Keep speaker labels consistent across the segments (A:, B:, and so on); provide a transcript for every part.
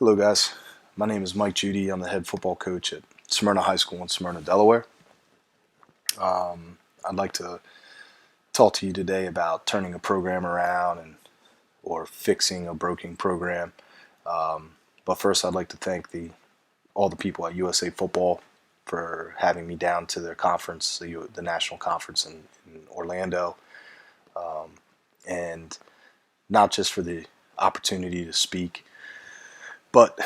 A: Hello, guys. My name is Mike Judy. I'm the head football coach at Smyrna High School in Smyrna, Delaware. I'd like to talk to you today about turning a program around or fixing a broken program. But first, I'd like to thank all the people at USA Football for having me down to their conference, the national conference in Orlando, and not just for the opportunity to speak, but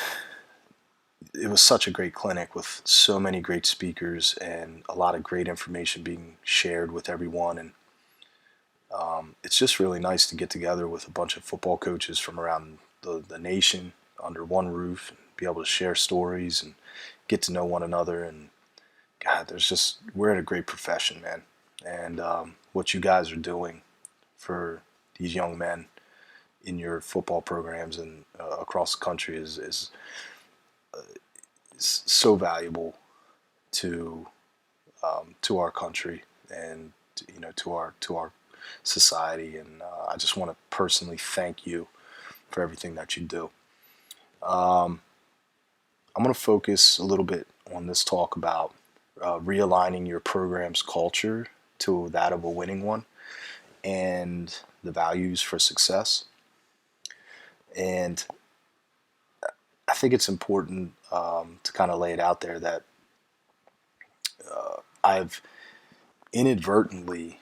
A: it was such a great clinic with so many great speakers and a lot of great information being shared with everyone. And it's just really nice to get together with a bunch of football coaches from around the nation under one roof and be able to share stories and get to know one another. And God, we're in a great profession, man. And what you guys are doing for these young men in your football programs and across the country is so valuable to to our country and to our society. And I just want to personally thank you for everything that you do. I'm going to focus a little bit on this talk about realigning your program's culture to that of a winning one and the values for success. And I think it's important to kind of lay it out there that I've inadvertently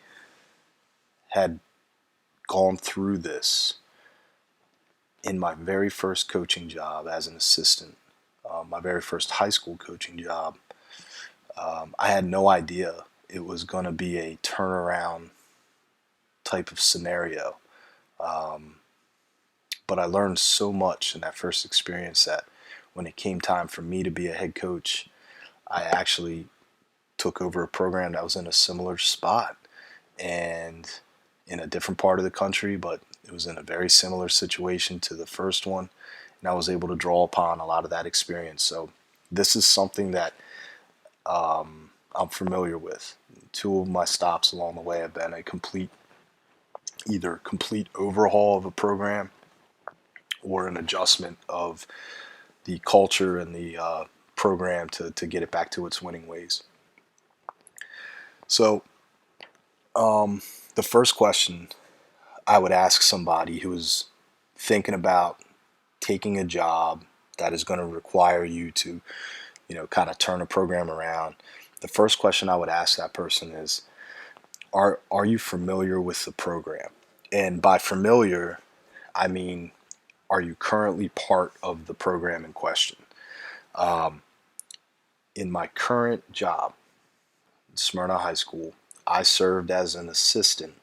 A: had gone through this in my very first coaching job as an assistant, my very first high school coaching job. I had no idea it was going to be a turnaround type of scenario. But I learned so much in that first experience that when it came time for me to be a head coach, I actually took over a program that was in a similar spot and in a different part of the country, but it was in a very similar situation to the first one. And I was able to draw upon a lot of that experience. So this is something that I'm familiar with. Two of my stops along the way have been either complete overhaul of a program or an adjustment of the culture and the program to get it back to its winning ways. So the first question I would ask somebody who is thinking about taking a job that is going to require you to, kind of turn a program around, the first question I would ask that person is, are you familiar with the program? And by familiar, I mean, are you currently part of the program in question? In my current job, Smyrna High School, I served as an assistant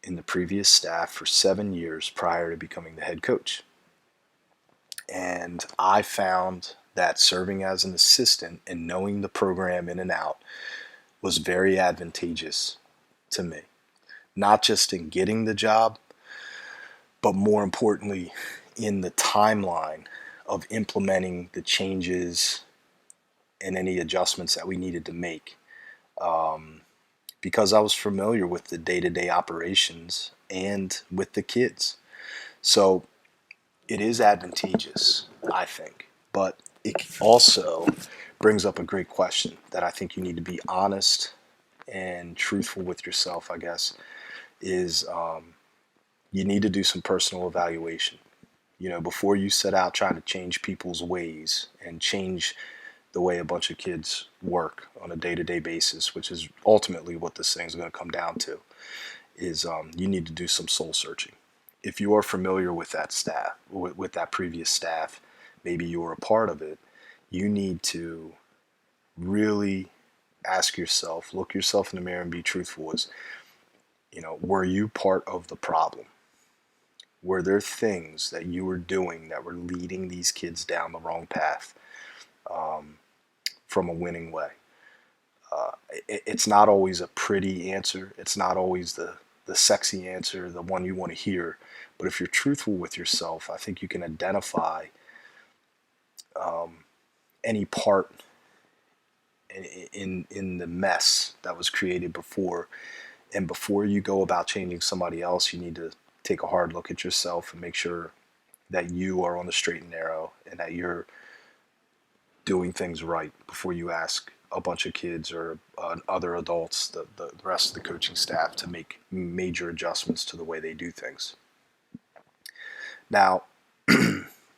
A: in the previous staff for 7 years prior to becoming the head coach. And I found that serving as an assistant and knowing the program in and out was very advantageous to me. Not just in getting the job, but more importantly, in the timeline of implementing the changes and any adjustments that we needed to make. Because I was familiar with the day-to-day operations and with the kids. So it is advantageous, I think, but it also brings up a great question that I think you need to be honest and truthful with yourself, I guess, is you need to do some personal evaluation. Before you set out trying to change people's ways and change the way a bunch of kids work on a day-to-day basis, which is ultimately what this thing's going to come down to, is you need to do some soul searching. If you are familiar with that staff, with that previous staff, maybe you were a part of it, you need to really ask yourself, look yourself in the mirror and be truthful. Were you part of the problem? Were there things that you were doing that were leading these kids down the wrong path from a winning way? It's not always a pretty answer. It's not always the sexy answer, the one you want to hear. But if you're truthful with yourself, I think you can identify any part in the mess that was created before. And before you go about changing somebody else, you need to take a hard look at yourself and make sure that you are on the straight and narrow and that you're doing things right before you ask a bunch of kids or other adults, the rest of the coaching staff, to make major adjustments to the way they do things. Now,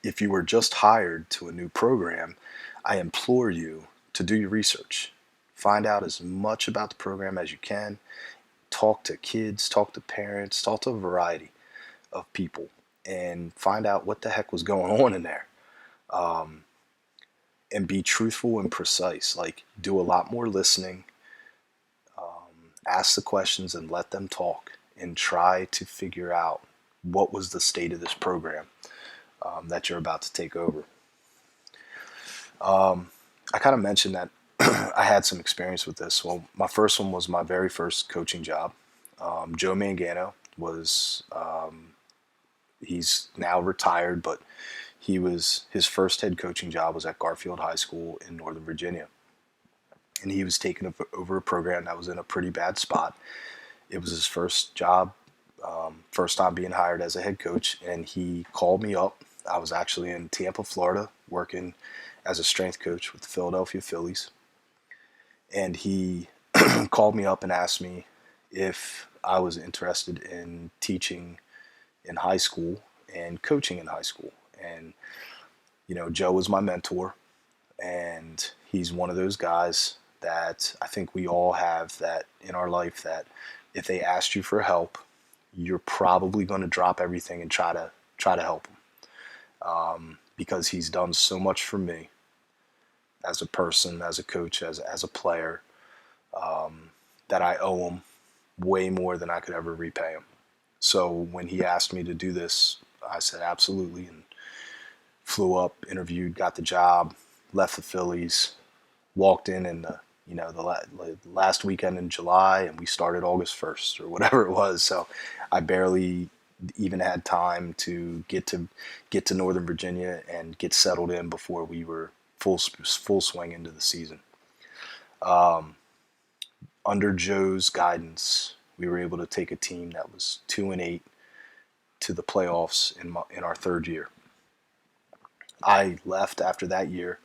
A: if you were just hired to a new program, I implore you to do your research. Find out as much about the program as you can. Talk to kids, talk to parents, talk to a variety of people, and find out what the heck was going on in there. Um, and be truthful and precise. Like, do a lot more listening, ask the questions and let them talk, and try to figure out what was the state of this program that you're about to take over. I kind of mentioned that I had some experience with this. Well, my first one was my very first coaching job. Joe Mangano was, he's now retired, but his first head coaching job was at Garfield High School in Northern Virginia. And he was taking over a program that was in a pretty bad spot. It was his first job, first time being hired as a head coach, and he called me up. I was actually in Tampa, Florida, working as a strength coach with the Philadelphia Phillies. And he called me up and asked me if I was interested in teaching in high school and coaching in high school. And, Joe was my mentor, and he's one of those guys that I think we all have that in our life, that if they asked you for help, you're probably going to drop everything and try to help him, because he's done so much for me as a person, as a coach, as a player, that I owe him way more than I could ever repay him. So when he asked me to do this, I said absolutely, and flew up, interviewed, got the job, left the Phillies, walked in the last weekend in July, and we started August 1st or whatever it was. So I barely even had time to get to Northern Virginia and get settled in before we were full swing into the season. Under Joe's guidance, we were able to take a team that was 2-8 to the playoffs in our third year. I left after that year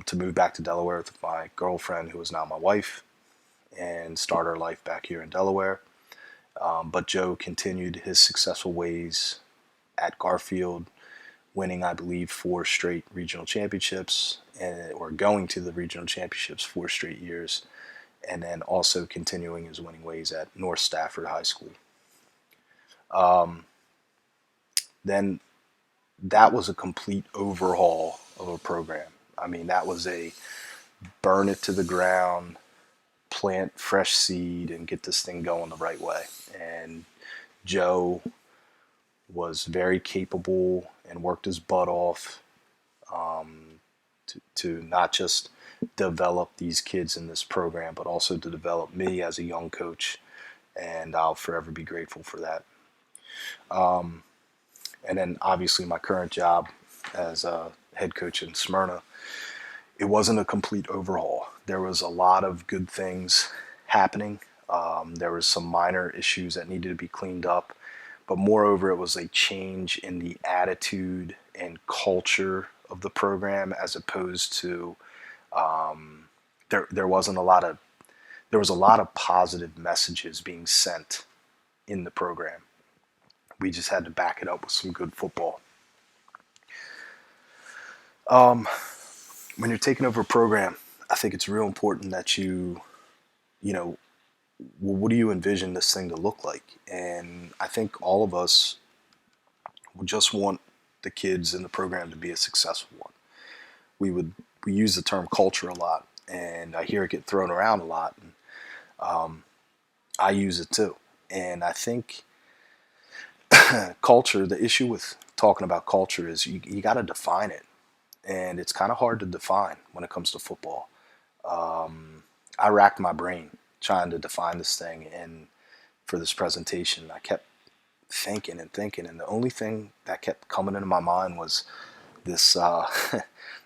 A: to move back to Delaware with my girlfriend, who is now my wife, and start our life back here in Delaware. But Joe continued his successful ways at Garfield, winning, I believe, 4 straight regional championships, or going to the regional championships 4 straight years, and then also continuing his winning ways at North Stafford High School. Then that was a complete overhaul of a program. I mean, that was a burn it to the ground, plant fresh seed, and get this thing going the right way. And Joe was very capable and worked his butt off to not just develop these kids in this program, but also to develop me as a young coach. And I'll forever be grateful for that. And then obviously my current job as a head coach in Smyrna, it wasn't a complete overhaul. There was a lot of good things happening. There was some minor issues that needed to be cleaned up, but moreover, it was a change in the attitude and culture of the program, as opposed to there was a lot of positive messages being sent in the program. We just had to back it up with some good football. When you're taking over a program, I think it's real important that well, what do you envision this thing to look like? And I think all of us just want the kids in the program to be a successful one. We use the term culture a lot, and I hear it get thrown around a lot, and I use it too. And I think culture, the issue with talking about culture is you got to define it, and it's kind of hard to define when it comes to football. I racked my brain trying to define this thing, and for this presentation, I kept thinking and thinking, and the only thing that kept coming into my mind was this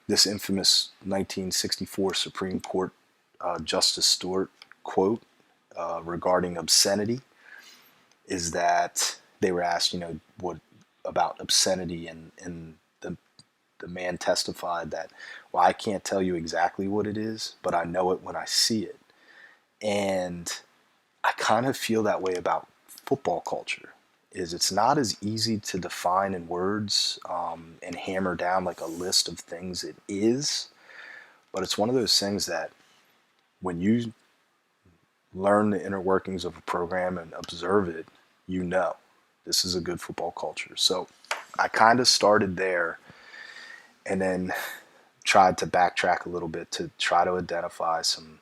A: this infamous 1964 Supreme Court Justice Stewart quote regarding obscenity. Is that they were asked, what about obscenity, and the man testified that, well, I can't tell you exactly what it is, but I know it when I see it. And I kind of feel that way about football culture. Is it's not as easy to define in words, and hammer down like a list of things it is, but it's one of those things that when you learn the inner workings of a program and observe it, you know this is a good football culture. So I kind of started there and then tried to backtrack a little bit to try to identify some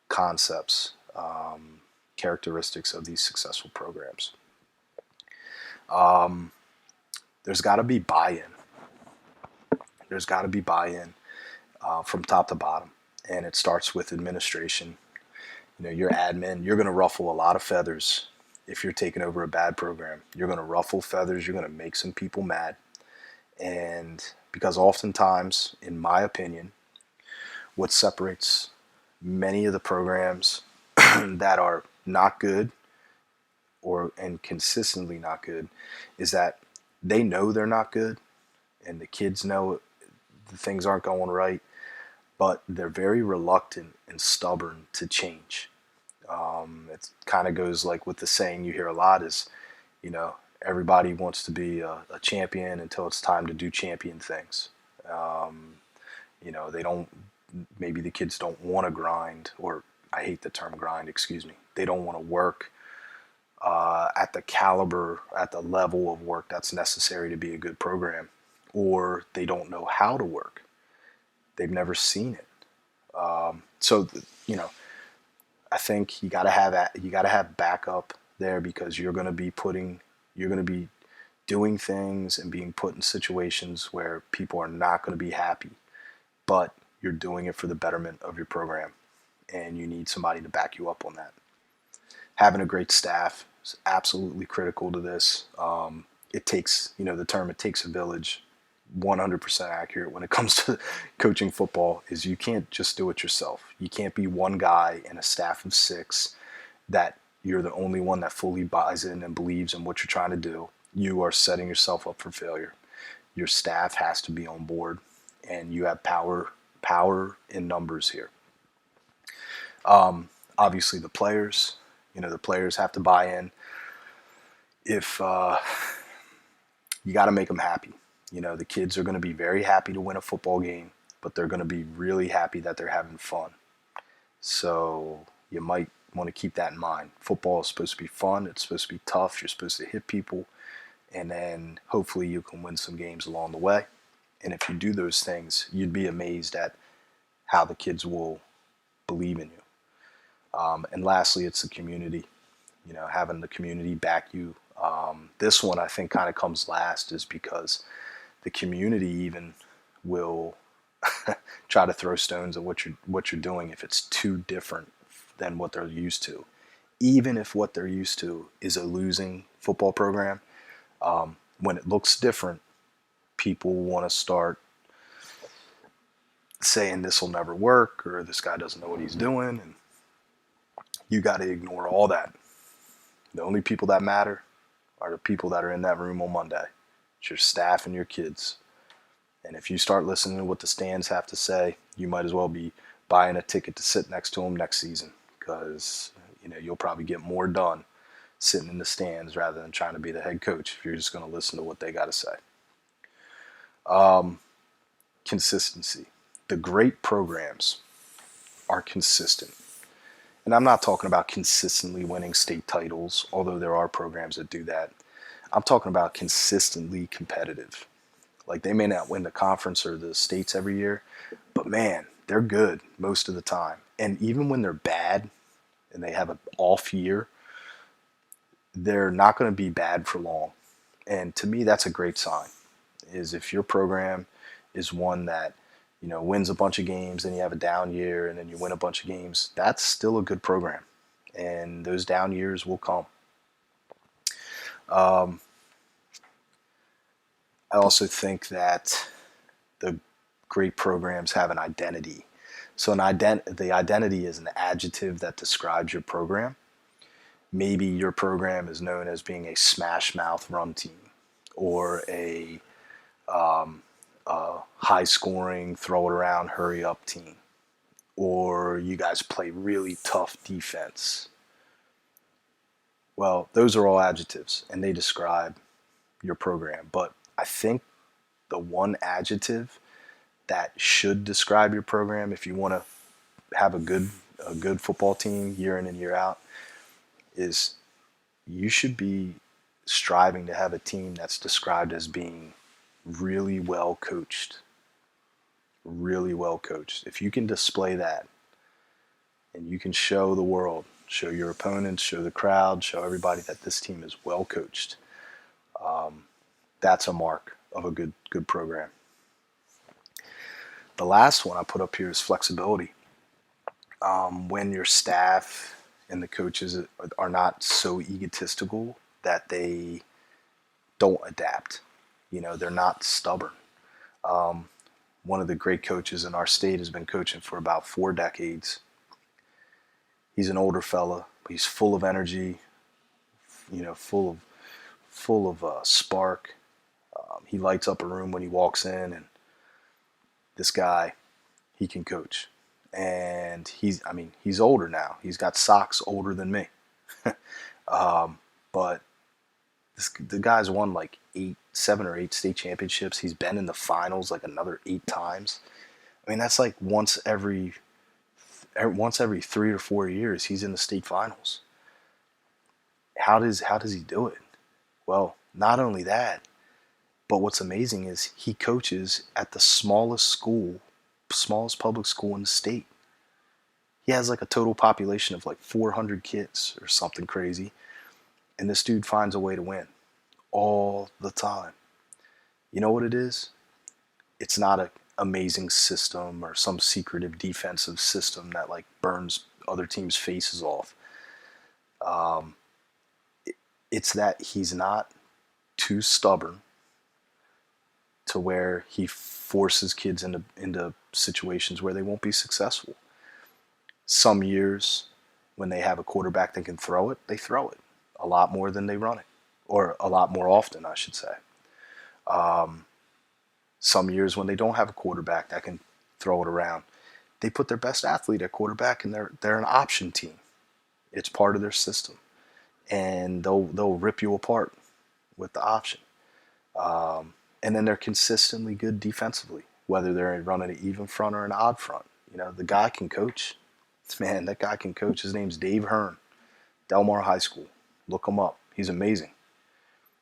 A: concepts, characteristics of these successful programs. There's got to be buy-in. There's got to be buy-in from top to bottom, and it starts with administration. Your admin, you're going to ruffle a lot of feathers if you're taking over a bad program. You're going to ruffle feathers. You're going to make some people mad. And because oftentimes, in my opinion, what separates many of the programs that are not good and consistently not good is that they know they're not good, and the kids know the things aren't going right, but they're very reluctant and stubborn to change. It kind of goes like with the saying you hear a lot is, everybody wants to be a champion until it's time to do champion things. They don't, maybe the kids don't want to grind, or I hate the term grind, excuse me. They don't want to work at the caliber, at the level of work that's necessary to be a good program, or they don't know how to work. They've never seen it. So, I think you got to have backup there, because you're going to be doing things and being put in situations where people are not going to be happy, but you're doing it for the betterment of your program, and you need somebody to back you up on that. Having a great staff is absolutely critical to this. It takes, the term "it takes a village," 100% accurate when it comes to coaching football. Is you can't just do it yourself. You can't be one guy in a staff of 6 that you're the only one that fully buys in and believes in what you're trying to do. You are setting yourself up for failure. Your staff has to be on board, and you have power in numbers here. Obviously, the players have to buy in. If you got to make them happy. The kids are going to be very happy to win a football game, but they're going to be really happy that they're having fun. So you might want to keep that in mind. Football is supposed to be fun. It's supposed to be tough. You're supposed to hit people, and then hopefully you can win some games along the way. And if you do those things, you'd be amazed at how the kids will believe in you. And lastly, it's the community. Having the community back you. This one I think kind of comes last, is because the community even will try to throw stones at what you're doing if it's too different than what they're used to. Even if what they're used to is a losing football program, when it looks different, people want to start saying this will never work, or this guy doesn't know what he's doing, and you got to ignore all that. The only people that matter are the people that are in that room on Monday. It's your staff and your kids. And if you start listening to what the stands have to say, you might as well be buying a ticket to sit next to them next season, because you'll probably get more done sitting in the stands rather than trying to be the head coach if you're just going to listen to what they got to say. Consistency. The great programs are consistent. And I'm not talking about consistently winning state titles, although there are programs that do that. I'm talking about consistently competitive. Like, they may not win the conference or the states every year, but man, they're good most of the time. And even when they're bad and they have an off year, they're not going to be bad for long. And to me, that's a great sign, is if your program is one that, wins a bunch of games, then you have a down year, and then you win a bunch of games, that's still a good program. And those down years will come. I also think that the great programs have an identity. So the identity is an adjective that describes your program. Maybe your program is known as being a smash mouth run team, or a high scoring, throw it around, hurry up team, or you guys play really tough defense. Well, those are all adjectives and they describe your program. But I think the one adjective that should describe your program, if you want to have a good football team year in and year out, is you should be striving to have a team that's described as being really well coached. Really well coached. If you can display that and you can show the world, show your opponents, show the crowd, show everybody that this team is well coached, that's a mark of a good program. The last one I put up here is flexibility. When your staff and the coaches are not so egotistical that they don't adapt, they're not stubborn. One of the great coaches in our state has been coaching for about 4 decades. He's an older fella. He's full of energy, full of spark. He lights up a room when he walks in, and this guy, he can coach. And he's older now. He's got socks older than me. But the guy's won like 7 or 8 state championships. He's been in the finals like another 8 times. I mean, that's like once every 3 or 4 years he's in the state finals. How does he do it? Well, not only that, but what's amazing is he coaches at the smallest public school in the state. He has like a total population of like 400 kids or something crazy, and this dude finds a way to win all the time. You know what it is? It's not an amazing system or some secretive defensive system that like burns other teams' faces off. It's that he's not too stubborn to where he forces kids into situations where they won't be successful. Some years, when they have a quarterback that can throw it, they throw it a lot more than they run it, or a lot more often, I should say. Some years when they don't have a quarterback that can throw it around, they put their best athlete at quarterback, and they're an option team. It's part of their system, and they'll rip you apart with the option. And then they're consistently good defensively, whether they're running an even front or an odd front. The guy can coach. Man, that guy can coach. His name's Dave Hearn, Delmar High School. Look him up. He's amazing.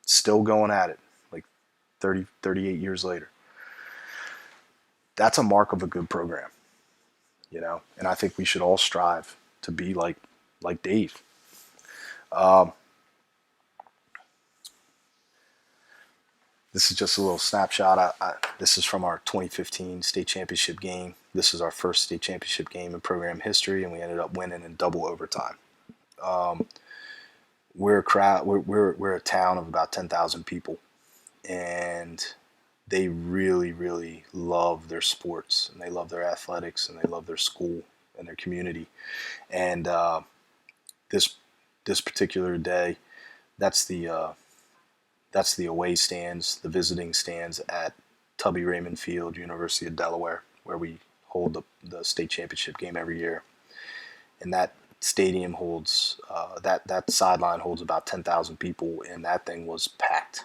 A: Still going at it, like 38 years later. That's a mark of a good program, and I think we should all strive to be like Dave. This is just a little snapshot. This is from our 2015 state championship game. This is our first state championship game in program history, and we ended up winning in double overtime. We're a town of about 10,000 people, and they really, really love their sports, and they love their athletics, and they love their school and their community. And this particular day, that's the away stands, the visiting stands at Tubby Raymond Field, University of Delaware, where we hold the state championship game every year. And that stadium holds, that sideline holds about 10,000 people, and that thing was packed.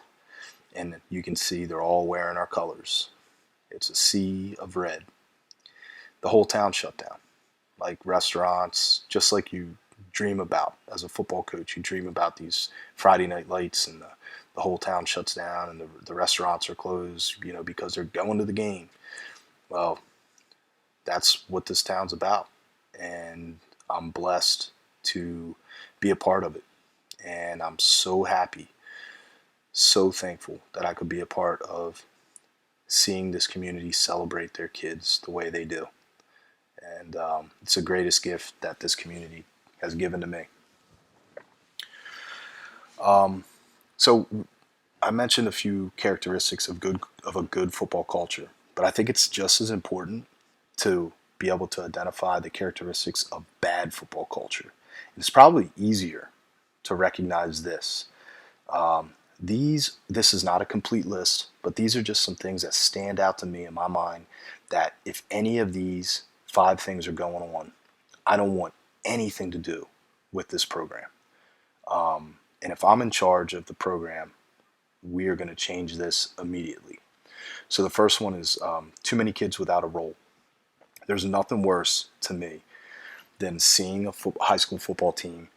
A: And you can see they're all wearing our colors. It's a sea of red. The whole town shut down. Like restaurants, just like you dream about as a football coach. You dream about these Friday night lights, and the whole town shuts down, and the restaurants are closed, because they're going to the game. Well, that's what this town's about, and I'm blessed to be a part of it. And I'm so happy, so thankful that I could be a part of seeing this community celebrate their kids the way they do. And it's the greatest gift that this community has given to me. So I mentioned a few characteristics of a good football culture, but I think it's just as important to be able to identify the characteristics of bad football culture. And it's probably easier to recognize this This is not a complete list, but these are just some things that stand out to me in my mind that if any of these 5 things are going on, I don't want anything to do with this program. And if I'm in charge of the program, we are going to change this immediately. So the first one is too many kids without a role. There's nothing worse to me than seeing a high school football team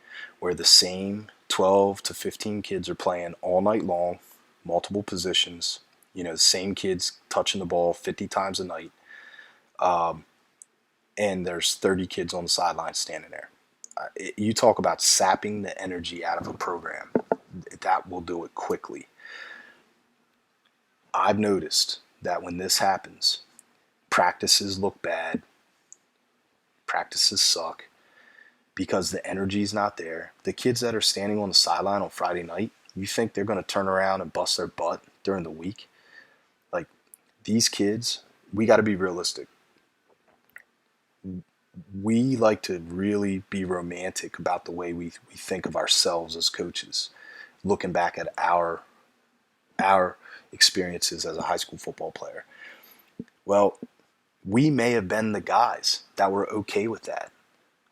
A: where the same 12 to 15 kids are playing all night long, multiple positions, the same kids touching the ball 50 times a night, and there's 30 kids on the sideline standing there. You talk about sapping the energy out of a program. That will do it quickly. I've noticed that when this happens, practices look bad, practices suck, because the energy's not there. The kids that are standing on the sideline on Friday night, you think they're going to turn around and bust their butt during the week? Like, these kids, we got to be realistic. We like to really be romantic about the way we think of ourselves as coaches, looking back at our experiences as a high school football player. Well, we may have been the guys that were okay with that,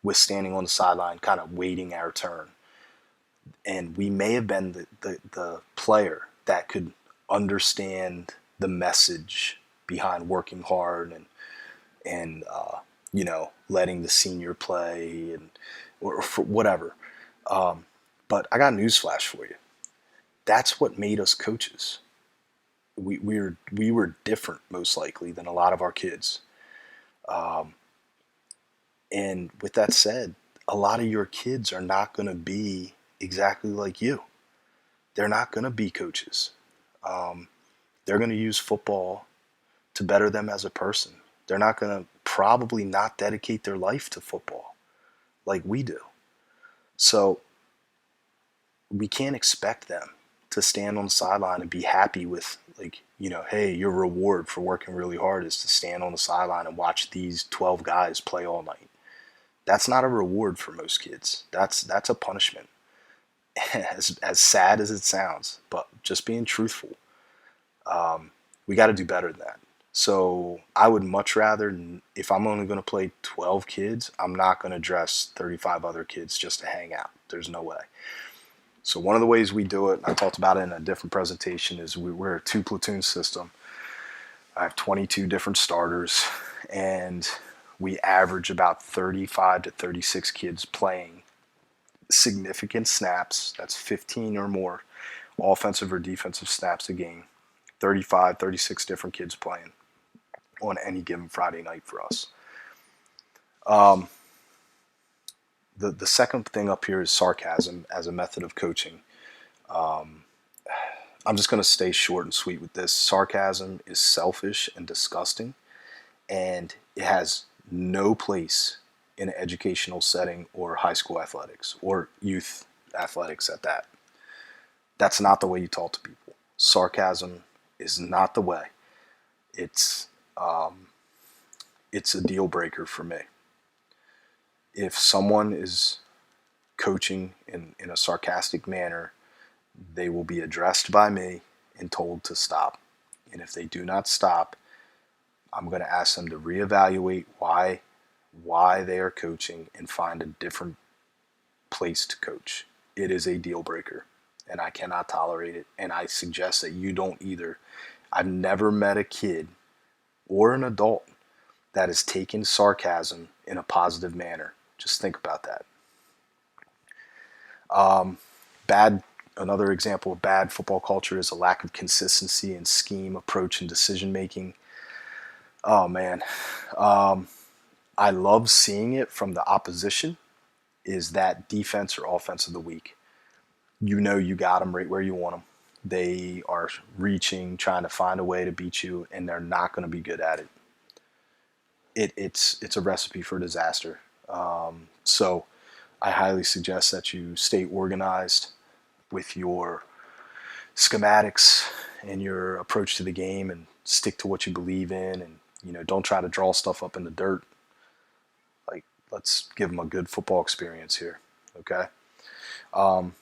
A: with standing on the sideline, kind of waiting our turn. And we may have been the player that could understand the message behind working hard and letting the senior play or for whatever. But I got news flash for you. That's what made us coaches. We were different, most likely, than a lot of our kids. And with that said, a lot of your kids are not going to be exactly like you. They're not going to be coaches. They're going to use football to better them as a person. They're not going to probably not dedicate their life to football like we do. So we can't expect them to stand on the sideline and be happy with, hey, your reward for working really hard is to stand on the sideline and watch these 12 guys play all night. That's not a reward for most kids. That's a punishment. As sad as it sounds, but just being truthful, we got to do better than that. So I would much rather, if I'm only going to play 12 kids, I'm not going to dress 35 other kids just to hang out. There's no way. So one of the ways we do it, I talked about it in a different presentation, is we're a 2-platoon system. I have 22 different starters, and we average about 35 to 36 kids playing significant snaps. That's 15 or more offensive or defensive snaps a game. 35, 36 different kids playing on any given Friday night for us. The second thing up here is sarcasm as a method of coaching. I'm just going to stay short and sweet with this. Sarcasm is selfish and disgusting, and it has no place in an educational setting or high school athletics or youth athletics at that. That's not the way you talk to people. Sarcasm is not the way. It's a deal breaker for me. If someone is coaching in a sarcastic manner, they will be addressed by me and told to stop. And if they do not stop, I'm going to ask them to reevaluate why they are coaching and find a different place to coach. It is a deal breaker, and I cannot tolerate it, and I suggest that you don't either. I've never met a kid or an adult that has taken sarcasm in a positive manner. Just think about that. Another example of bad football culture is a lack of consistency in scheme, approach, and decision making. Oh man, I love seeing it from the opposition. Is that defense or offense of the week? You know you got them right where you want them. They are reaching, trying to find a way to beat you, and they're not going to be good at it. It's a recipe for disaster. So I highly suggest that you stay organized with your schematics and your approach to the game, and stick to what you believe in, and don't try to draw stuff up in the dirt. Like, let's give them a good football experience here. Okay.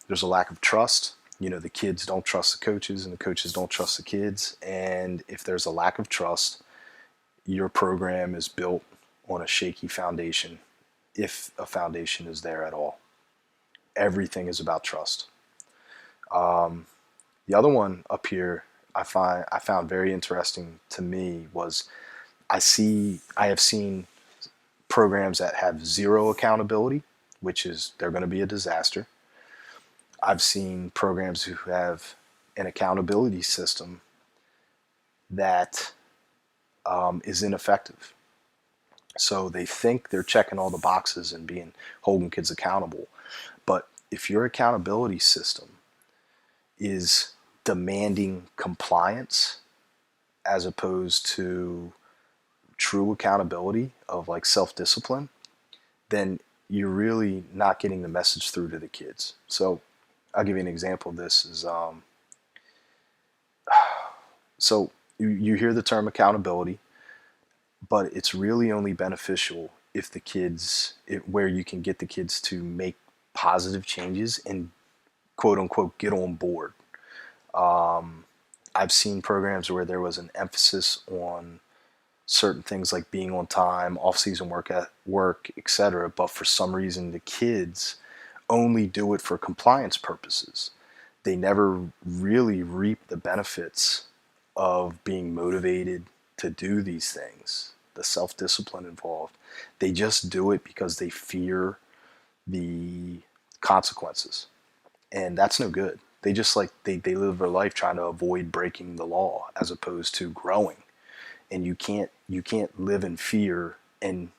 A: There's a lack of trust. The kids don't trust the coaches and the coaches don't trust the kids. And if there's a lack of trust, your program is built on a shaky foundation, if a foundation is there at all. Everything is about trust. The other one up here I found very interesting to me was I have seen programs that have zero accountability, which is they're going to be a disaster. I've seen programs who have an accountability system that is ineffective. So they think they're checking all the boxes and being holding kids accountable. But if your accountability system is demanding compliance as opposed to true accountability of like self-discipline, then you're really not getting the message through to the kids. So I'll give you an example of this is so you hear the term accountability, but it's really only beneficial if where you can get the kids to make positive changes and quote unquote get on board. I've seen programs where there was an emphasis on certain things like being on time, off-season work, etc. But for some reason, the kids only do it for compliance purposes. They never really reap the benefits of being motivated to do these things, the self-discipline involved. They just do it because they fear the consequences. And that's no good. They just they live their life trying to avoid breaking the law as opposed to growing. And you can't live in fear and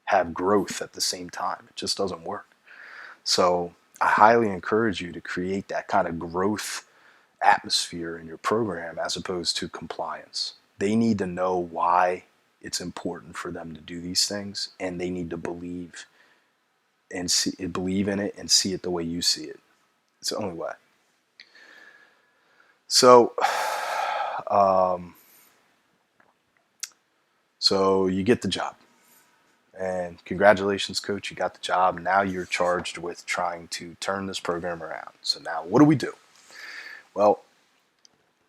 A: have growth at the same time. It just doesn't work. So I highly encourage you to create that kind of growth atmosphere in your program as opposed to compliance. They need to know why it's important for them to do these things, and they need to believe in it and see it the way you see it. It's the only way. So, so you get the job, and congratulations, coach, you got the job. Now you're charged with trying to turn this program around. So now what do we do? Well,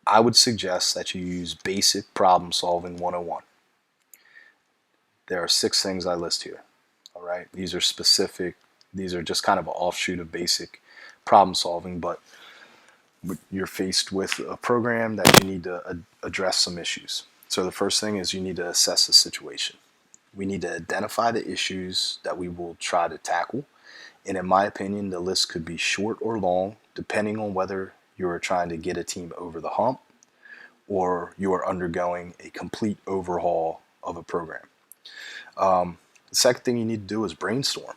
A: I would suggest that you use basic problem solving 101. There are 6 things I list here. All right. These are specific. These are just kind of an offshoot of basic problem solving, but you're faced with a program that you need to address some issues. So the first thing is you need to assess the situation. We need to identify the issues that we will try to tackle. And in my opinion, the list could be short or long, depending on whether you're trying to get a team over the hump or you are undergoing a complete overhaul of a program. The second thing you need to do is brainstorm.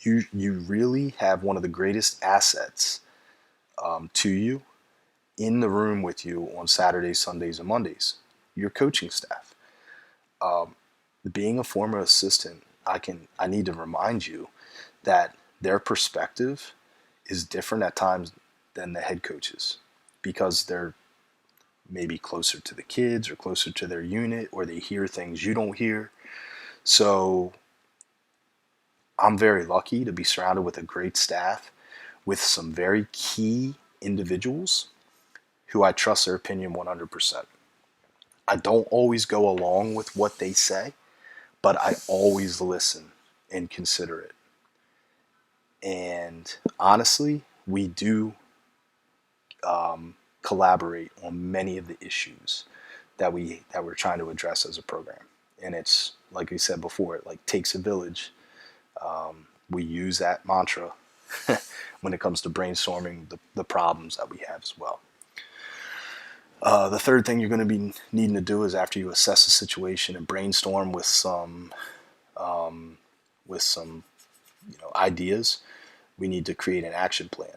A: You really have one of the greatest assets to you in the room with you on Saturdays, Sundays, and Mondays, your coaching staff. Being a former assistant, I need to remind you that their perspective is different at times than the head coaches because they're maybe closer to the kids or closer to their unit, or they hear things you don't hear. So I'm very lucky to be surrounded with a great staff with some very key individuals who I trust their opinion 100%. I don't always go along with what they say, but I always listen and consider it. And honestly, we do collaborate on many of the issues that we're trying to address as a program. And it's like we said before, it like takes a village. We use that mantra when it comes to brainstorming the problems that we have as well. The third thing you're going to be needing to do is after you assess the situation and brainstorm with some ideas, we need to create an action plan.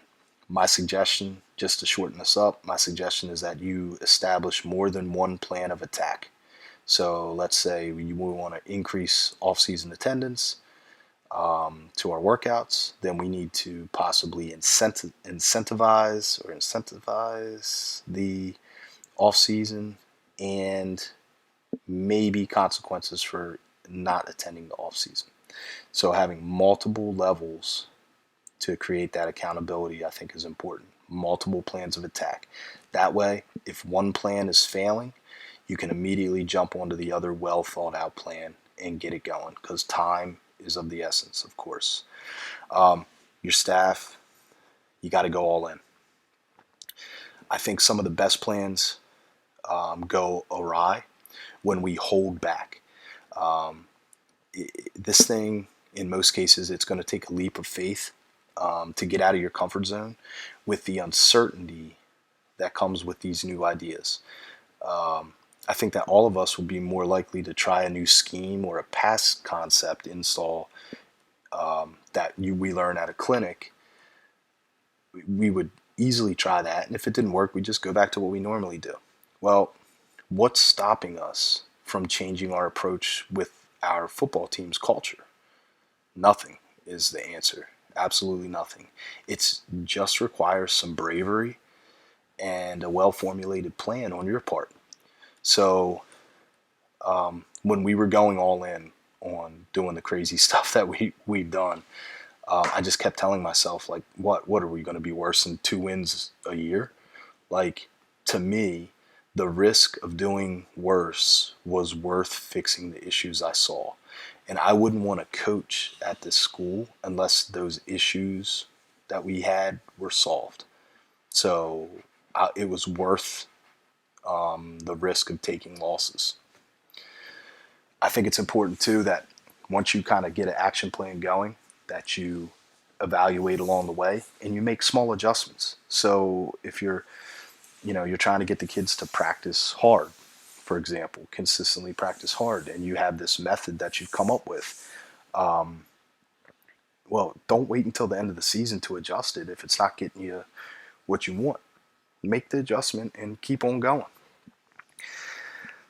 A: My suggestion, just to shorten this up, my suggestion is that you establish more than one plan of attack. So let's say we want to increase off-season attendance to our workouts, then we need to possibly incentivize the off-season and maybe consequences for not attending the off-season. So having multiple levels to create that accountability, I think, is important. multiple plans of attack. That way, if one plan is failing, you can immediately jump onto the other well thought out plan and get it going, because time is of the essence, of course. Your staff, you got to go all in. I think some of the best plans go awry when we hold back. This thing, in most cases, it's going to take a leap of faith to get out of your comfort zone with the uncertainty that comes with these new ideas. I think that all of us would be more likely to try a new scheme or a past concept install we learn at a clinic. We would easily try that, and if it didn't work, we just go back to what we normally do. Well, what's stopping us from changing our approach with our football team's culture? Nothing is the answer. Absolutely nothing. It just requires some bravery and a well-formulated plan on your part. So when we were going all in on doing the crazy stuff that we've done, I just kept telling myself, like, what are we going to be worse than 2 wins a year? Like, to me, the risk of doing worse was worth fixing the issues I saw. And I wouldn't want to coach at this school unless those issues that we had were solved. So it was worth the risk of taking losses. I think it's important too that once you kind of get an action plan going, that you evaluate along the way and you make small adjustments. So if you're trying to get the kids to practice hard, for example, consistently practice hard, and you have this method that you've come up with, well, don't wait until the end of the season to adjust it if it's not getting you what you want. Make the adjustment and keep on going.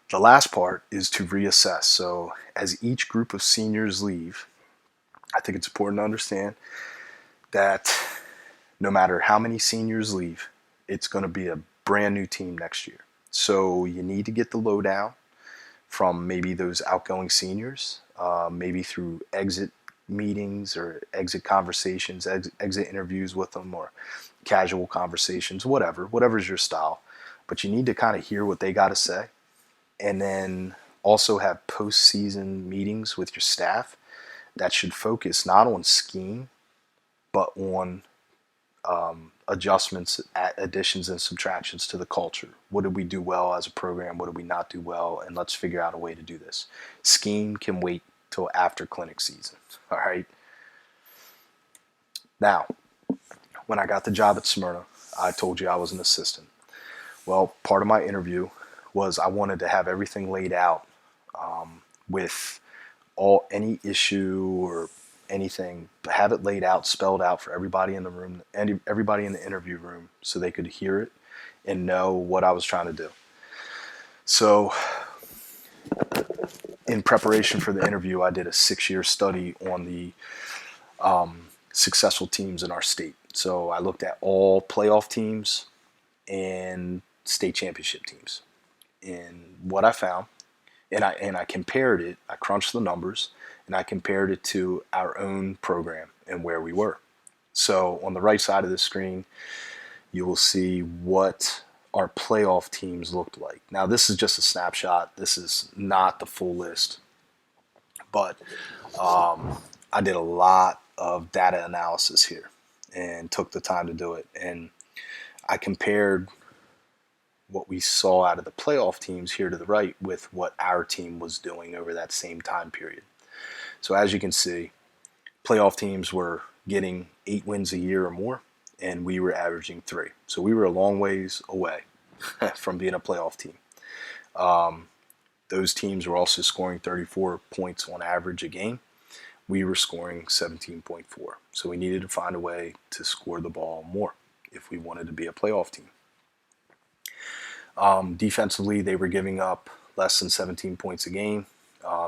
A: The last part is to reassess. So as each group of seniors leave, I think it's important to understand that no matter how many seniors leave, it's going to be a brand new team next year. So you need to get the lowdown from maybe those outgoing seniors, maybe through exit meetings or exit conversations, exit interviews with them, or casual conversations, whatever's your style. But you need to kind of hear what they got to say, and then also have postseason meetings with your staff that should focus not on scheme, but on adjustments, additions and subtractions to the culture. What did we do well as a program? What did we not do well? And let's figure out a way to do this. Scheme can wait till after clinic season. All right. Now, when I got the job at Smyrna, I told you I was an assistant. Well, part of my interview was I wanted to have everything laid out with any issue or anything, have it laid out, spelled out for everybody in the room, and everybody in the interview room, so they could hear it and know what I was trying to do. So in preparation for the interview, I did a 6-year study on the successful teams in our state. So I looked at all playoff teams and state championship teams. And what I found, and I compared it, I crunched the numbers, and I compared it to our own program and where we were. So on the right side of the screen, you will see what our playoff teams looked like. Now, this is just a snapshot. This is not the full list. But I did a lot of data analysis here and took the time to do it. And I compared what we saw out of the playoff teams here to the right with what our team was doing over that same time period. So as you can see, playoff teams were getting 8 wins a year or more, and we were averaging 3. So we were a long ways away from being a playoff team. Those teams were also scoring 34 points on average a game. We were scoring 17.4. So we needed to find a way to score the ball more if we wanted to be a playoff team. Defensively, they were giving up less than 17 points a game.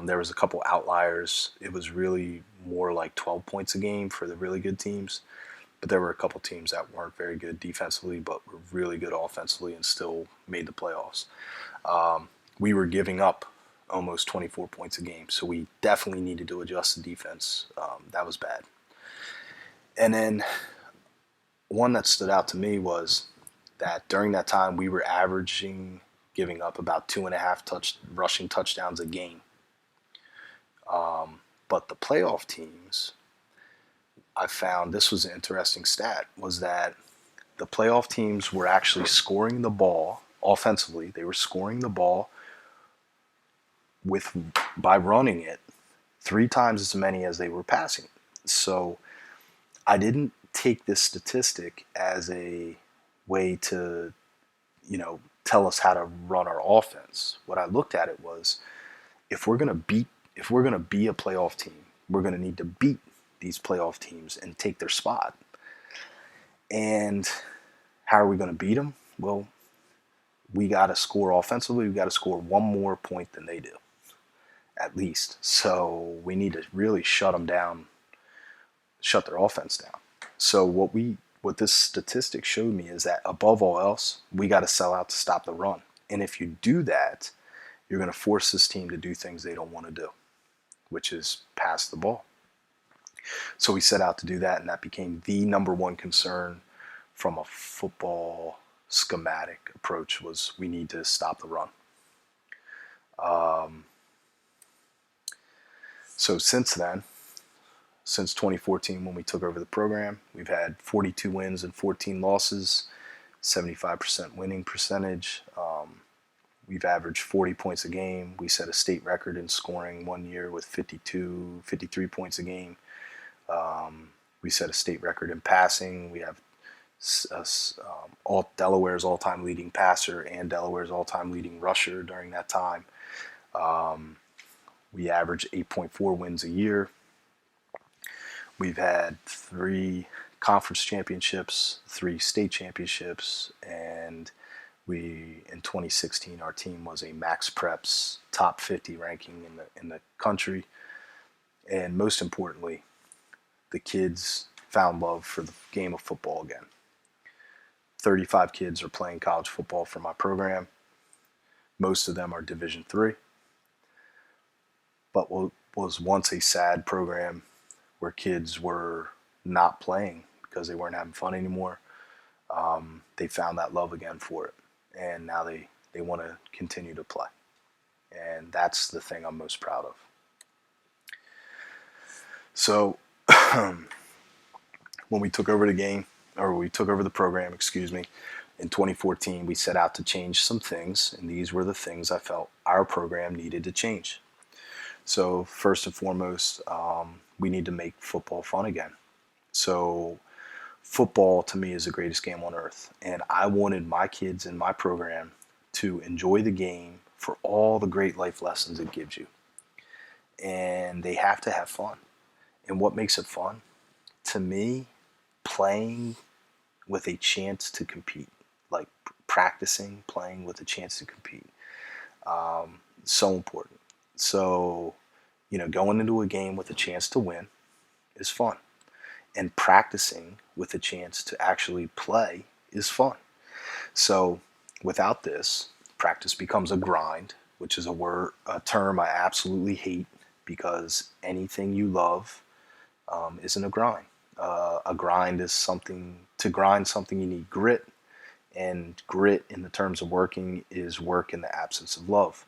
A: There was a couple outliers. It was really more like 12 points a game for the really good teams. But there were a couple teams that weren't very good defensively, but were really good offensively and still made the playoffs. We were giving up almost 24 points a game, so we definitely needed to adjust the defense. That was bad. And then one that stood out to me was that during that time we were averaging giving up about 2.5 rushing touchdowns a game. But the playoff teams, I found this was an interesting stat, was that the playoff teams were actually scoring the ball offensively. They were scoring the ball with by running it 3 times as many as they were passing. So I didn't take this statistic as a way to, tell us how to run our offense. What I looked at it was, if we're gonna beat, if we're gonna be a playoff team, we're gonna need to beat these playoff teams and take their spot. And how are we gonna beat them? Well, we got to score offensively. We got to score one more point than they do, at least. So we need to really shut them down, shut their offense down. So what this statistic showed me is that above all else, we got to sell out to stop the run. And if you do that, you're going to force this team to do things they don't want to do, which is pass the ball. So we set out to do that, and that became the number one concern from a football schematic approach, was we need to stop the run. So since then, since 2014 when we took over the program, we've had 42 wins and 14 losses, 75% winning percentage. We've averaged 40 points a game. We set a state record in scoring one year with 53 points a game. We set a state record in passing. We have Delaware's all-time leading passer and Delaware's all-time leading rusher during that time. We average 8.4 wins a year. We've had 3 conference championships, 3 state championships, and in 2016 our team was a Max Preps top 50 ranking in the country. And most importantly, the kids found love for the game of football again. 35 kids are playing college football for my program. Most of them are Division III. But what was once a sad program where kids were not playing because they weren't having fun anymore, they found that love again for it. And now they want to continue to play. And that's the thing I'm most proud of. So when we took over the program, in 2014, we set out to change some things, and these were the things I felt our program needed to change. So first and foremost, we need to make football fun again. So football to me is the greatest game on earth, and I wanted my kids in my program to enjoy the game for all the great life lessons it gives you. And they have to have fun. And what makes it fun? To me, playing with a chance to compete, like practicing, playing with a chance to compete. So important. So, going into a game with a chance to win is fun. And practicing with a chance to actually play is fun. So without this, practice becomes a grind, which is a term I absolutely hate, because anything you love isn't a grind. A grind is to grind something you need grit, and grit in the terms of working is work in the absence of love.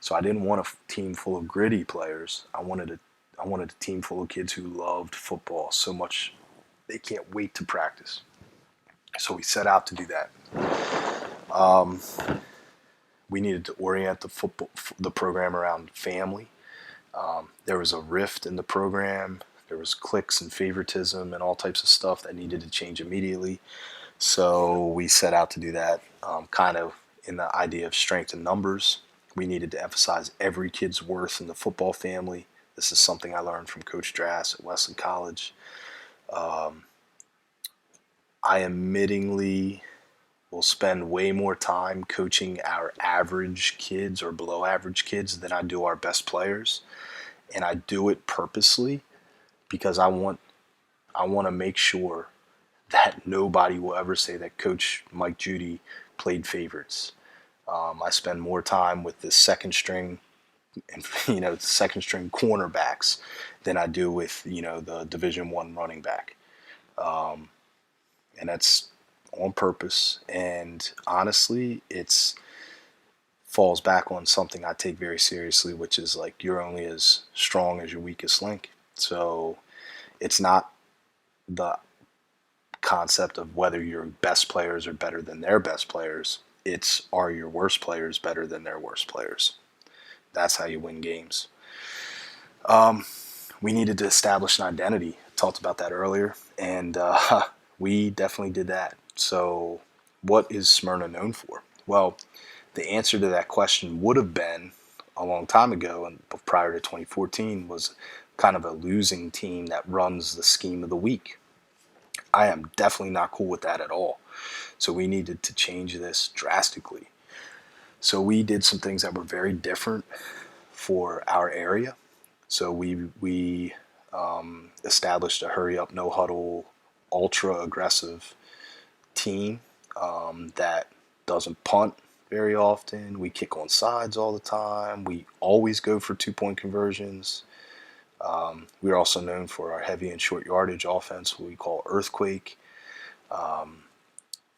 A: So I didn't want a team full of gritty players. I wanted a team full of kids who loved football so much they can't wait to practice. So we set out to do that. We needed to orient the program around family. There was a rift in the program. There was cliques and favoritism and all types of stuff that needed to change immediately. So we set out to do that, kind of in the idea of strength in numbers. We needed to emphasize every kid's worth in the football family. This is something I learned from Coach Drass at Wesley College. I admittingly will spend way more time coaching our average kids or below average kids than I do our best players. And I do it purposely because I want to make sure that nobody will ever say that Coach Mike Judy played favorites. I spend more time with the second string cornerbacks than I do with the Division I running back. and that's on purpose. And honestly, it's falls back on something I take very seriously, which is like you're only as strong as your weakest link. So it's not the concept of whether your best players are better than their best players. It's are your worst players better than their worst players. That's how you win games. We needed to establish an identity. I talked about that earlier, and we definitely did that. So, what is Smyrna known for? Well, the answer to that question would have been a long time ago, and prior to 2014, was kind of a losing team that runs the scheme of the week. I am definitely not cool with that at all. So we needed to change this drastically. So we did some things that were very different for our area. So we established a hurry up, no huddle, ultra aggressive team that doesn't punt very often. We kick on sides all the time. We always go for 2 point conversions. We're also known for our heavy and short yardage offense, what we call earthquake.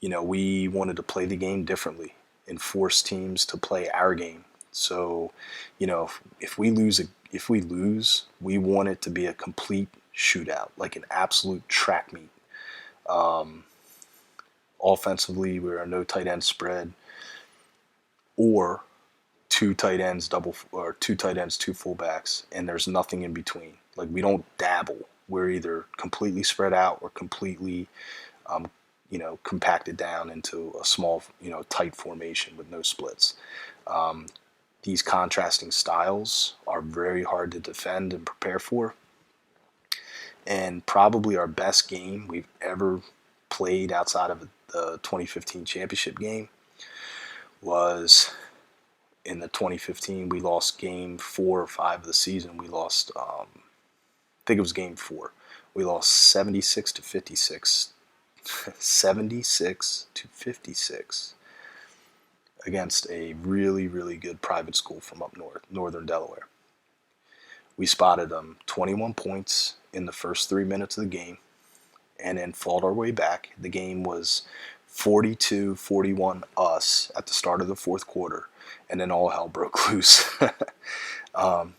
A: We wanted to play the game differently and force teams to play our game. So, if we lose, we want it to be a complete shootout, like an absolute track meet. Offensively, we're a no tight end spread, or two tight ends or two tight ends, two fullbacks, and there's nothing in between. Like we don't dabble. We're either completely spread out or completely compacted down into a small, tight formation with no splits. These contrasting styles are very hard to defend and prepare for. And probably our best game we've ever played outside of the 2015 championship game was in the 2015. We lost game 4 or 5 of the season. We lost, I think it was game 4. We lost 76-56 76-56 against a really, really good private school from up north, northern Delaware. We spotted them 21 points in the first 3 minutes of the game and then fought our way back. The game was 42-41 us at the start of the fourth quarter, and then all hell broke loose.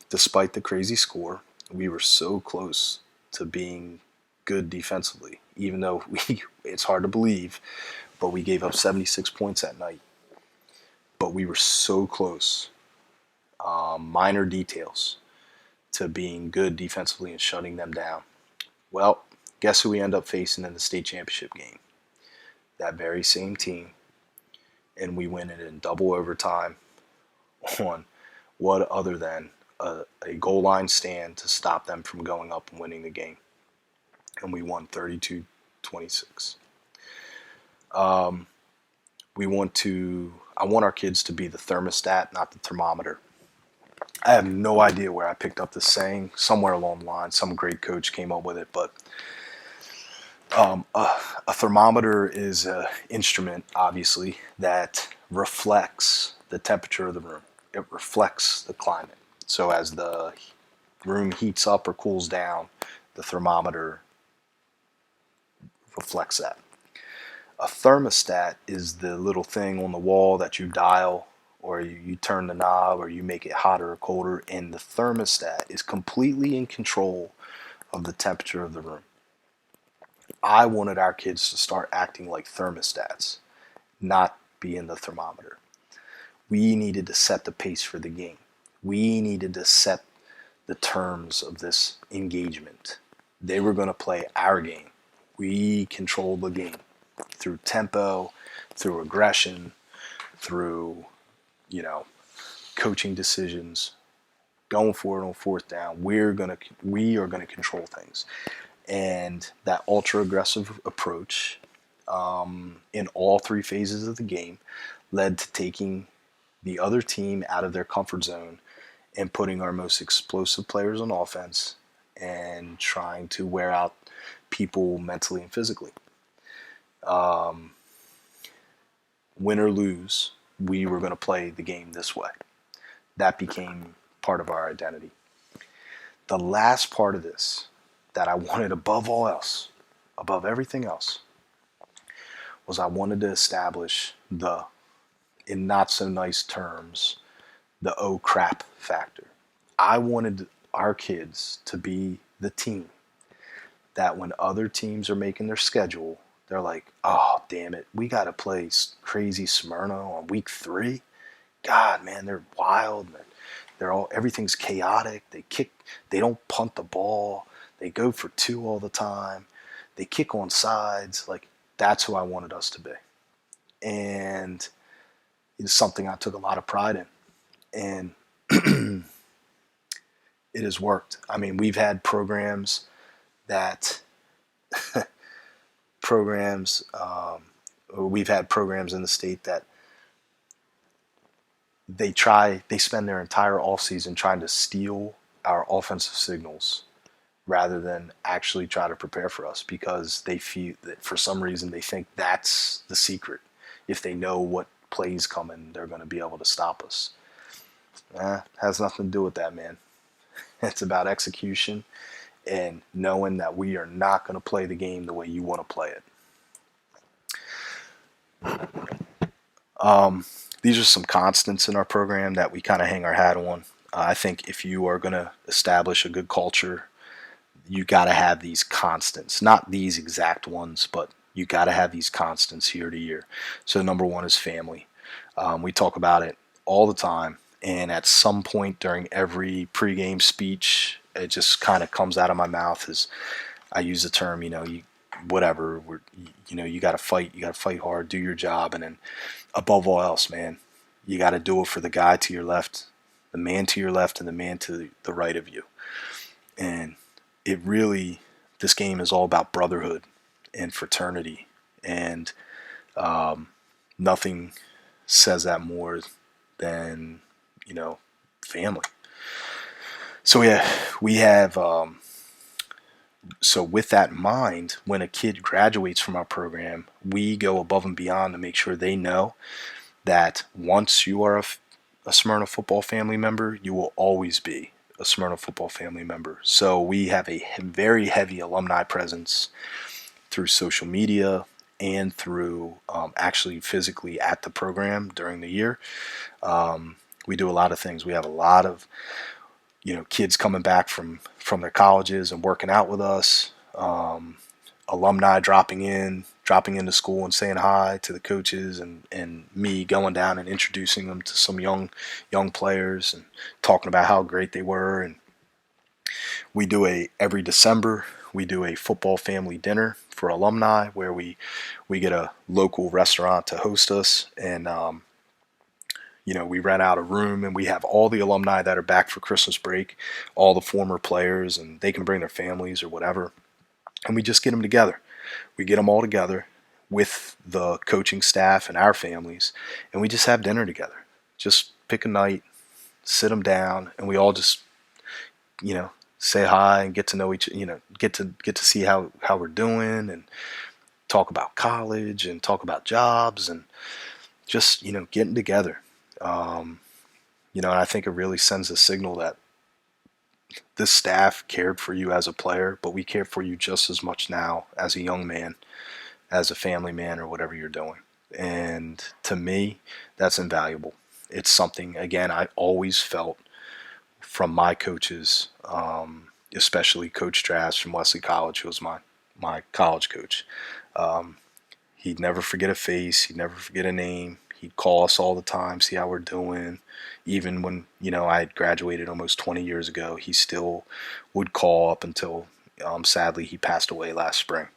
A: Despite the crazy score, we were so close to being good defensively, even though it's hard to believe, but we gave up 76 points that night. But we were so close. Minor details to being good defensively and shutting them down. Well, guess who we end up facing in the state championship game? That very same team. And we win it in double overtime on what other than a goal line stand to stop them from going up and winning the game. And we won 32-26. I want our kids to be the thermostat, not the thermometer. I have no idea where I picked up this saying. Somewhere along the line, some great coach came up with it. But a thermometer is an instrument, obviously, that reflects the temperature of the room. It reflects the climate. So as the room heats up or cools down, the thermometer reflects that. A thermostat is the little thing on the wall that you dial, or you turn the knob, or you make it hotter or colder, and the thermostat is completely in control of the temperature of the room. I wanted our kids to start acting like thermostats, not be in the thermometer. We needed to set the pace for the game. We needed to set the terms of this engagement. They were going to play our game. We controlled the game through tempo, through aggression, through, coaching decisions, going for it on fourth down. We are going to control things. And that ultra aggressive approach in all 3 phases of the game led to taking the other team out of their comfort zone and putting our most explosive players on offense and trying to wear out people mentally and physically. Win or lose, we were going to play the game this way. That became part of our identity. The last part of this that I wanted above all else, above everything else, was I wanted to establish the, in not so nice terms, the oh crap factor. I wanted our kids to be the team that when other teams are making their schedule, they're like, oh, damn it, we got to play crazy Smyrna on week 3. God, man, they're wild. They're all, everything's chaotic. They don't punt the ball. They go for 2 all the time. They kick on sides. Like, that's who I wanted us to be. And it's something I took a lot of pride in. And it has worked. I mean, we've had that programs, we've had programs in the state that they spend their entire offseason trying to steal our offensive signals rather than actually try to prepare for us, because they feel that for some reason they think that's the secret. If they know what plays coming, they're going to be able to stop us. Has nothing to do with that, man. It's about execution and knowing that we are not going to play the game the way you want to play it. These are some constants in our program that we kind of hang our hat on. I think if you are going to establish a good culture, you got to have these constants, not these exact ones, but you got to have these constants year to year. So number one is family. We talk about it all the time, and at some point during every pregame speech, it just kind of comes out of my mouth as I use the term, you got to fight. You got to fight hard, do your job, and then above all else, man, you got to do it for the guy to your left, the man to your left, and the man to the right of you. And this game is all about brotherhood and fraternity, and nothing says that more than family. So so with that in mind, when a kid graduates from our program, we go above and beyond to make sure they know that once you are a Smyrna football family member, you will always be a Smyrna football family member. So we have a very heavy alumni presence through social media and through actually physically at the program during the year. We do a lot of things. We have a lot of kids coming back from their colleges and working out with us, alumni dropping into school and saying hi to the coaches, and me going down and introducing them to some young players and talking about how great they were. And we do every December we do a football family dinner for alumni where we get a local restaurant to host us, and we rent out a room, and we have all the alumni that are back for Christmas break, all the former players, and they can bring their families or whatever. And we just get them together. We get them all together with the coaching staff and our families, and we just have dinner together. Just pick a night, sit them down, and we all just, say hi and get to know each, get to see how we're doing, and talk about college and talk about jobs, and just, getting together. And I think it really sends a signal that this staff cared for you as a player, but we care for you just as much now as a young man, as a family man, or whatever you're doing. And to me, that's invaluable. It's something, again, I always felt from my coaches, especially Coach Drass from Wesley College, who was my college coach. He'd never forget a face. He'd never forget a name. He'd call us all the time, see how we're doing. Even when, I had graduated almost 20 years ago, he still would call up until, sadly, he passed away last spring.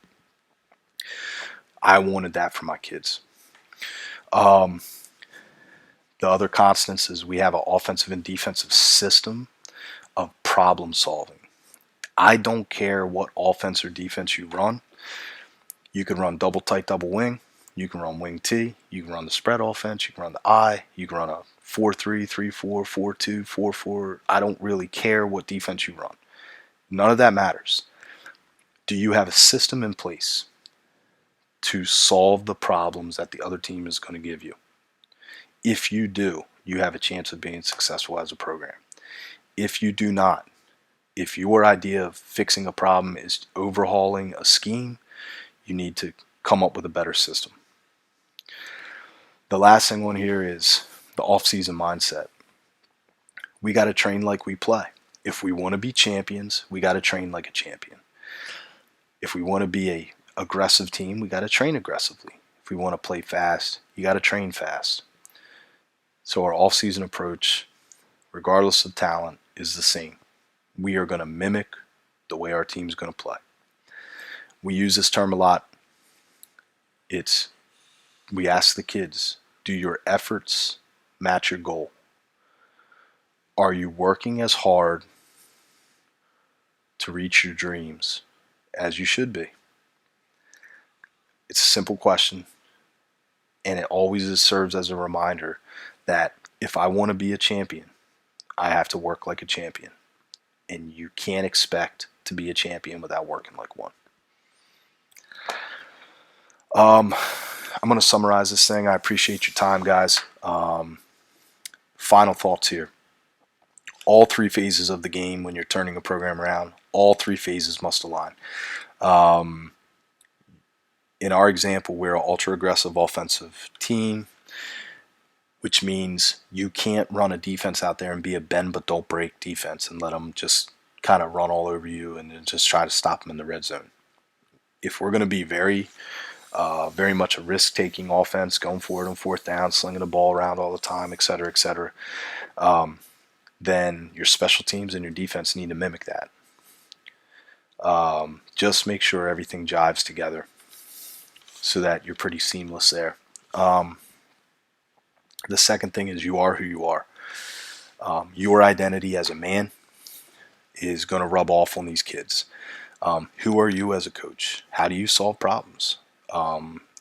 A: I wanted that for my kids. The other constants is we have an offensive and defensive system of problem solving. I don't care what offense or defense you run. You can run double tight, double wing. You can run wing T. You can run the spread offense. You can run the I. You can run a 4-3, 3-4, 4-2, 4-4. I don't really care what defense you run. None of that matters. Do you have a system in place to solve the problems that the other team is going to give you? If you do, you have a chance of being successful as a program. If you do not, if your idea of fixing a problem is overhauling a scheme, you need to come up with a better system. The last thing on here is the off-season mindset. We got to train like we play. If we want to be champions, we got to train like a champion. If we want to be a aggressive team, we got to train aggressively. If we want to play fast, you got to train fast. So our off-season approach, regardless of talent, is the same. We are going to mimic the way our team's going to play. We use this term a lot. We ask the kids, do your efforts match your goal? Are you working as hard to reach your dreams as you should be? It's a simple question, and it always serves as a reminder that if I want to be a champion, I have to work like a champion. And you can't expect to be a champion without working like one. I'm going to summarize this thing. I appreciate your time, guys. Final thoughts here. All three phases of the game when you're turning a program around, all three phases must align. In our example, we're an ultra-aggressive offensive team, which means you can't run a defense out there and be a bend but don't break defense and let them just kind of run all over you and then just try to stop them in the red zone. If we're going to be very much a risk-taking offense, going for it on fourth down, slinging the ball around all the time, et cetera, then your special teams and your defense need to mimic that. Just make sure everything jives together so that you're pretty seamless there. The second thing is you are who you are. Your identity as a man is going to rub off on these kids. Who are you as a coach? How do you solve problems?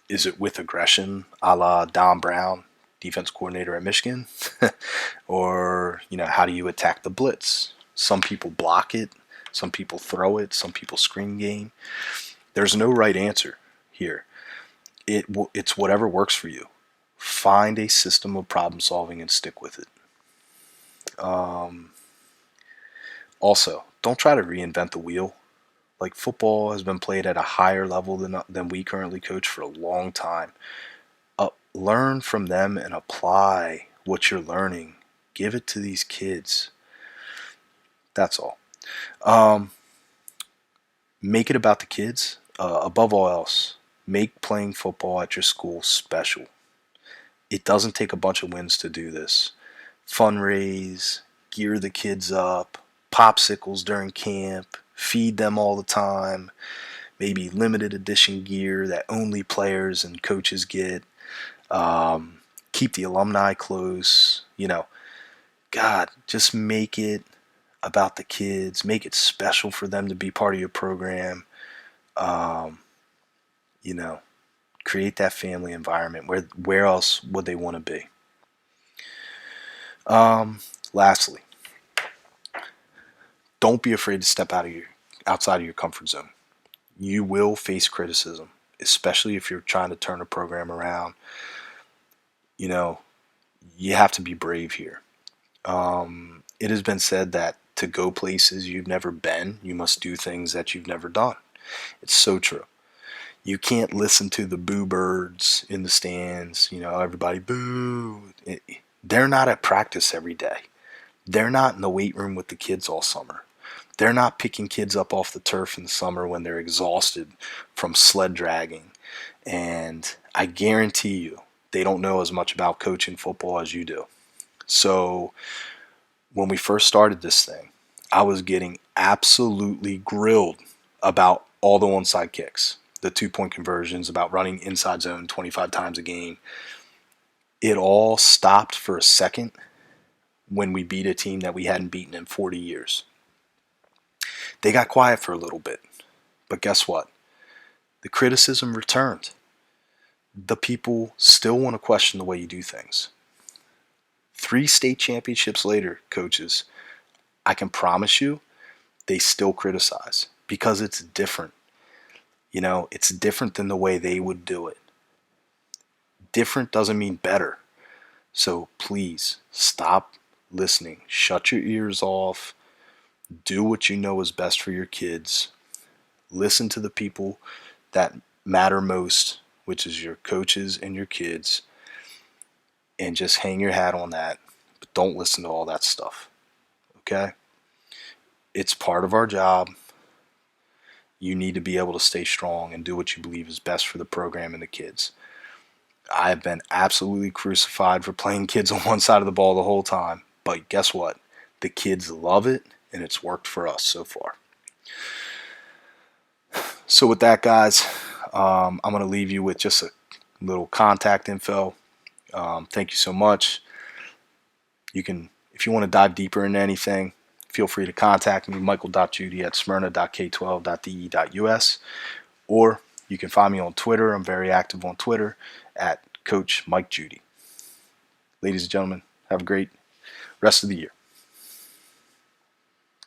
A: Is it with aggression, a la Don Brown, defense coordinator at Michigan? Or, how do you attack the blitz? Some people block it. Some people throw it. Some people screen game. There's no right answer here. It's whatever works for you. Find a system of problem solving and stick with it. Also, don't try to reinvent the wheel. Like, football has been played at a higher level than we currently coach for a long time. Learn from them and apply what you're learning. Give it to these kids. That's all. Make it about the kids. Above all else, make playing football at your school special. It doesn't take a bunch of wins to do this. Fundraise, gear the kids up, popsicles during camp, feed them all the time, maybe limited edition gear that only players and coaches get. Keep the alumni close. God, just make it about the kids. Make it special for them to be part of your program. Create that family environment. Where else would they want to be? Lastly, don't be afraid to step outside of your comfort zone. You will face criticism, especially if you're trying to turn a program around. You have to be brave here. It has been said that to go places you've never been, you must do things that you've never done. It's so true. You can't listen to the boo birds in the stands, everybody boo. They're not at practice every day. They're not in the weight room with the kids all summer. They're not picking kids up off the turf in the summer when they're exhausted from sled dragging. And I guarantee you, they don't know as much about coaching football as you do. So when we first started this thing, I was getting absolutely grilled about all the onside kicks, the 2-point conversions, about running inside zone 25 times a game. It all stopped for a second when we beat a team that we hadn't beaten in 40 years. They got quiet for a little bit, but guess what? The criticism returned. The people still want to question the way you do things. 3 state championships later, coaches, I can promise you, they still criticize because it's different. It's different than the way they would do it. Different doesn't mean better. So please stop listening. Shut your ears off. Do what you know is best for your kids. Listen to the people that matter most, which is your coaches and your kids. and just hang your hat on that. But don't listen to all that stuff. Okay? It's part of our job. You need to be able to stay strong and do what you believe is best for the program and the kids. I have been absolutely crucified for playing kids on one side of the ball the whole time. But guess what? The kids love it, and it's worked for us so far. So with that, guys, I'm going to leave you with just a little contact info. Thank you so much. You can, if you want to dive deeper into anything, feel free to contact me, michael.judy@smyrna.ke.de.us, or you can find me on Twitter. I'm very active on Twitter at Coach Mike Judy. Ladies and gentlemen, have a great rest of the year.